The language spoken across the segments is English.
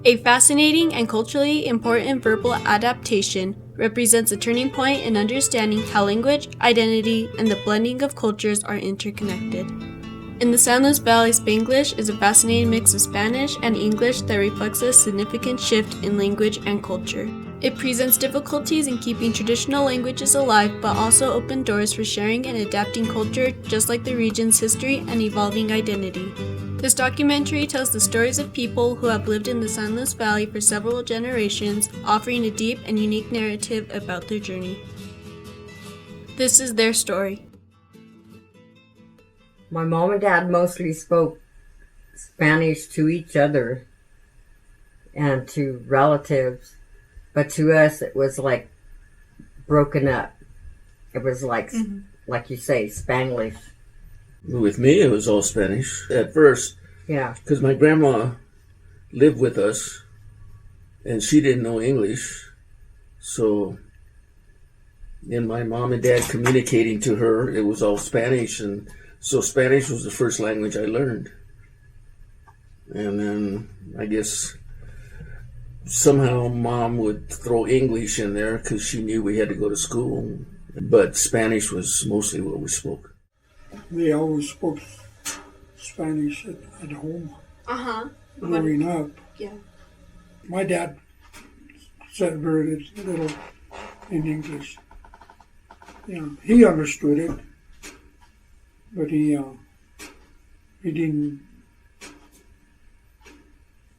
A fascinating and culturally important verbal adaptation represents a turning point in understanding how language, identity, and the blending of cultures are interconnected. In the San Luis Valley, Spanglish is a fascinating mix of Spanish and English that reflects a significant shift in language and culture. It presents difficulties in keeping traditional languages alive, but also open doors for sharing and adapting culture, just like the region's history and evolving identity. This documentary tells the stories of people who have lived in the San Luis Valley for several generations, offering a deep and unique narrative about their journey. This is their story. My mom and dad mostly spoke Spanish to each other and to relatives, but to us it was like broken up. It was like you say, Spanglish. With me, it was all Spanish at first. Yeah. Because my grandma lived with us, and she didn't know English. So, in my mom and dad communicating to her, it was all Spanish. And so Spanish was the first language I learned. And then, I guess, somehow Mom would throw English in there because she knew we had to go to school. But Spanish was mostly what we spoke. They always spoke Spanish at home. Growing up. Yeah. My dad said very little in English. Yeah, he understood it, but he didn't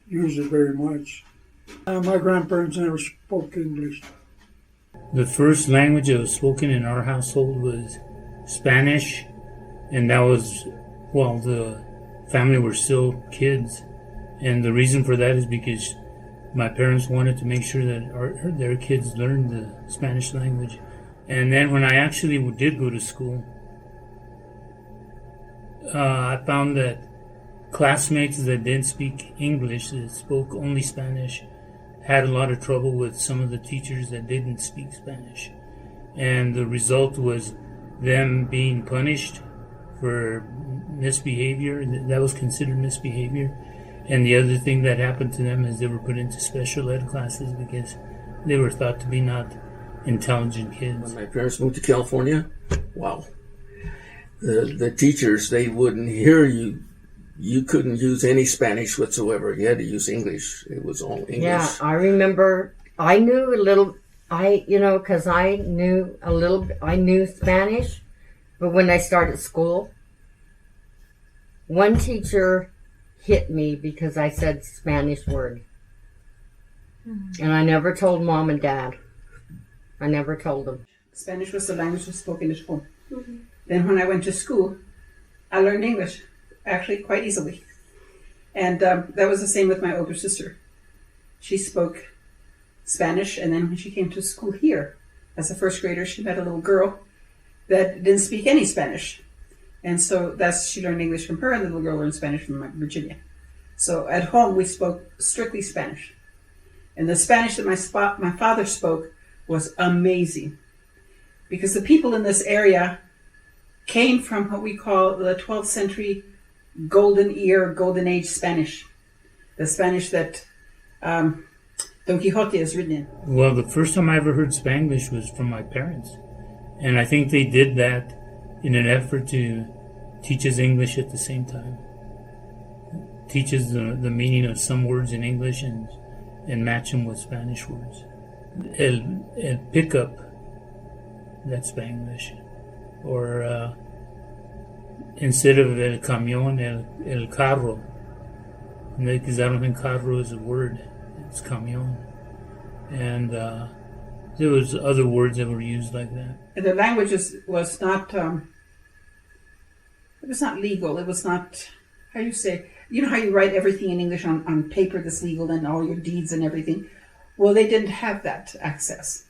use it very much. My grandparents never spoke English. The first language that was spoken in our household was Spanish, and that was while the family were still kids. And the reason for that is because my parents wanted to make sure that their kids learned the Spanish language. And then when I actually did go to school, I found that classmates that didn't speak English, that spoke only Spanish, had a lot of trouble with some of the teachers that didn't speak Spanish. And the result was them being punished for misbehavior. That was considered misbehavior. And the other thing that happened to them is they were put into special ed classes because they were thought to be not intelligent kids. When my parents moved to California, wow. The teachers, they wouldn't hear you. You couldn't use any Spanish whatsoever. You had to use English. It was all English. Yeah, I remember I knew a little, because I knew Spanish, but when I started school, one teacher hit me because I said Spanish word. And I never told Mom and Dad. I never told them. Spanish was the language was spoken at home. Then when I went to school, I learned English, actually quite easily. And that was the same with my older sister. She spoke Spanish, and then when she came to school here, as a first grader, she met a little girl that didn't speak any Spanish. And so she learned English from her, and the little girl learned Spanish from Virginia. So at home, we spoke strictly Spanish. And the Spanish that my father spoke was amazing. Because the people in this area came from what we call the 12th century golden age Spanish. The Spanish that Don Quixote is written in. Well, the first time I ever heard Spanglish was from my parents. And I think they did that in an effort to teach us English at the same time. Teach us the meaning of some words in English and match them with Spanish words. El pickup, that's Spanglish. Or instead of el camión, el carro. Because I don't think carro is a word, it's camión. And there was other words that were used like that. And the language was not, it was not legal. It was not, how you say, you know how you write everything in English on paper that's legal and all your deeds and everything? Well, they didn't have that access.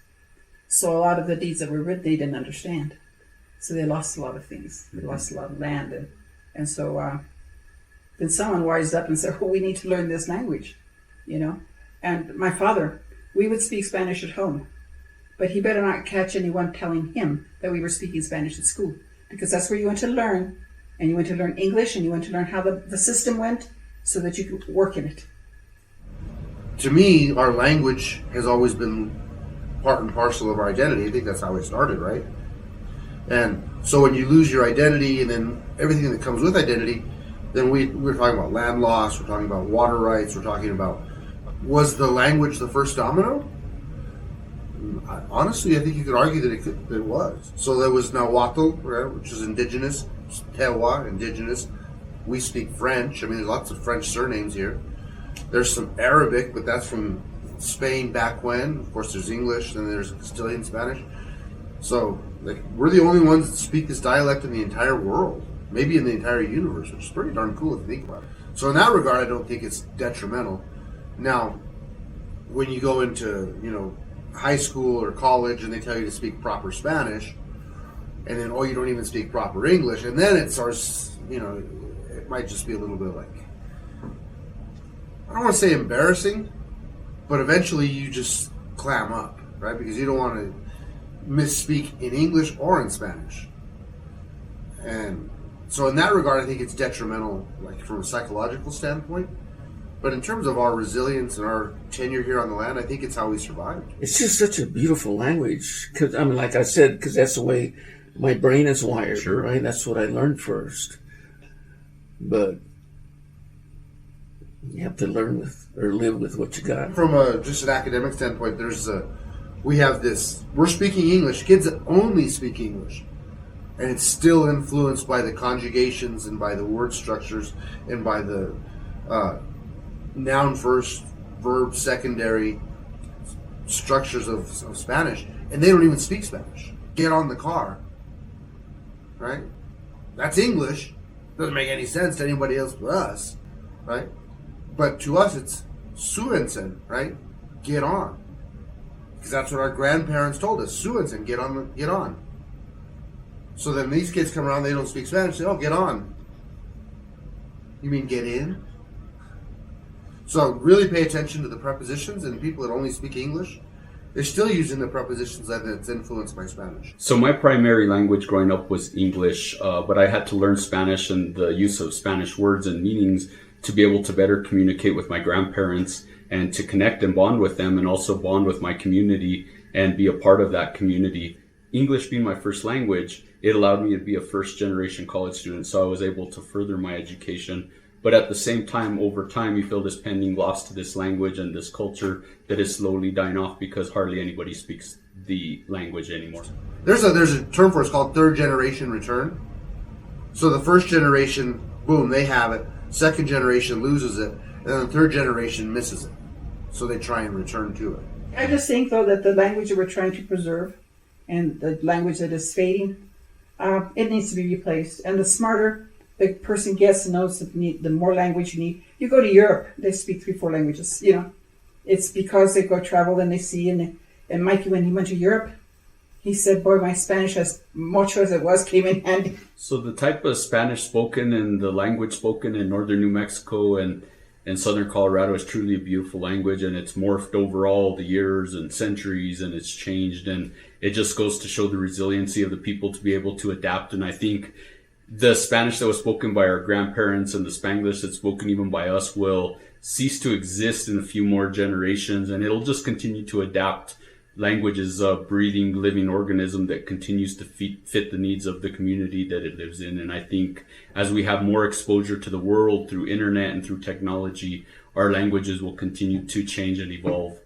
So a lot of the deeds that were written, they didn't understand. So they lost a lot of things. They lost a lot of land. And so then someone wised up and said, well, we need to learn this language, And my father, we would speak Spanish at home, but he better not catch anyone telling him that we were speaking Spanish at school, because that's where you went to learn, and you went to learn English, and you went to learn how the system went so that you could work in it. to me, our language has always been part and parcel of our identity. I think that's how it started, right? And so when you lose your identity and then everything that comes with identity, then we're talking about land loss, we're talking about water rights, we're talking about, was the language the first domino? Honestly, I think you could argue that it was. So there was Nahuatl, right, which is indigenous, Tewa, indigenous. We speak French. I mean, there's lots of French surnames here. There's some Arabic, but that's from Spain back when. Of course, there's English, then there's Castilian Spanish. So, like, we're the only ones that speak this dialect in the entire world, maybe in the entire universe, which is pretty darn cool if you think about it. So in that regard, I don't think it's detrimental. Now, when you go into, high school or college and they tell you to speak proper Spanish, and then, you don't even speak proper English, and then it starts, it might just be a little bit like, I don't want to say embarrassing, but eventually you just clam up, right? Because you don't want to misspeak in English or in Spanish. And so in that regard, I think it's detrimental, like from a psychological standpoint. But in terms of our resilience and our tenure here on the land, I think it's how we survived. It's just such a beautiful language. Because, like I said, because that's the way my brain is wired, Sure. Right? That's what I learned first. But you have to learn with or live with what you got. From just an academic standpoint, we're speaking English. Kids that only speak English. And it's still influenced by the conjugations and by the word structures and by the noun first, verb secondary structures of Spanish. And they don't even speak Spanish. Get on the car. Right? That's English. Doesn't make any sense to anybody else but us. Right? But to us, it's súbense, right? Get on. Because that's what our grandparents told us. Súbense, get on. So then these kids come around, they don't speak Spanish, say, get on. You mean get in? So really pay attention to the prepositions, and people that only speak English, they're still using the prepositions that's influenced by Spanish. So my primary language growing up was English, but I had to learn Spanish and the use of Spanish words and meanings to be able to better communicate with my grandparents and to connect and bond with them, and also bond with my community and be a part of that community. English being my first language, it allowed me to be a first-generation college student, so I was able to further my education. But at the same time, over time, you feel this pending loss to this language and this culture that is slowly dying off because hardly anybody speaks the language anymore. There's a term for it, it's called third-generation return. So the first generation, boom, they have it. Second generation loses it, and then the third generation misses it. So they try and return to it. I just think, though, that the language that we're trying to preserve and the language that is fading, it needs to be replaced. And the smarter the person gets and knows the more language you need. You go to Europe, they speak 3-4 languages, It's because they go travel and they see. And Mikey, when he went to Europe, he said, boy, my Spanish, as much as it was, came in handy. So the type of Spanish spoken and the language spoken in northern New Mexico and southern Colorado is truly a beautiful language, and it's morphed over all the years and centuries, and it's changed, and it just goes to show the resiliency of the people to be able to adapt. And I think the Spanish that was spoken by our grandparents and the Spanglish that's spoken even by us will cease to exist in a few more generations, and it'll just continue to adapt. Language is a breathing, living organism that continues to fit the needs of the community that it lives in. And I think as we have more exposure to the world through internet and through technology, our languages will continue to change and evolve.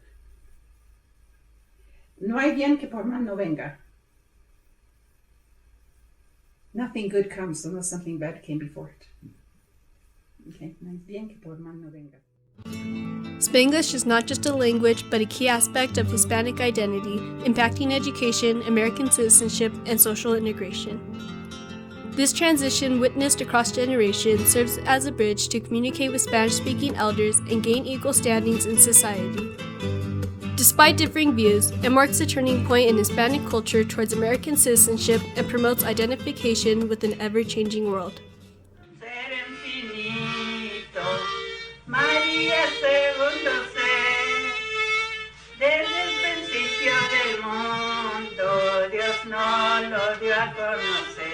No hay bien que por mal no venga. Nothing good comes unless something bad came before it. Okay, no hay bien que por mal no venga. Spanglish is not just a language, but a key aspect of Hispanic identity, impacting education, American citizenship, and social integration. This transition, witnessed across generations, serves as a bridge to communicate with Spanish-speaking elders and gain equal standings in society. Despite differing views, it marks a turning point in Hispanic culture towards American citizenship and promotes identification with an ever-changing world. María segundo ser, desde el principio del mundo, Dios no lo dio a conocer.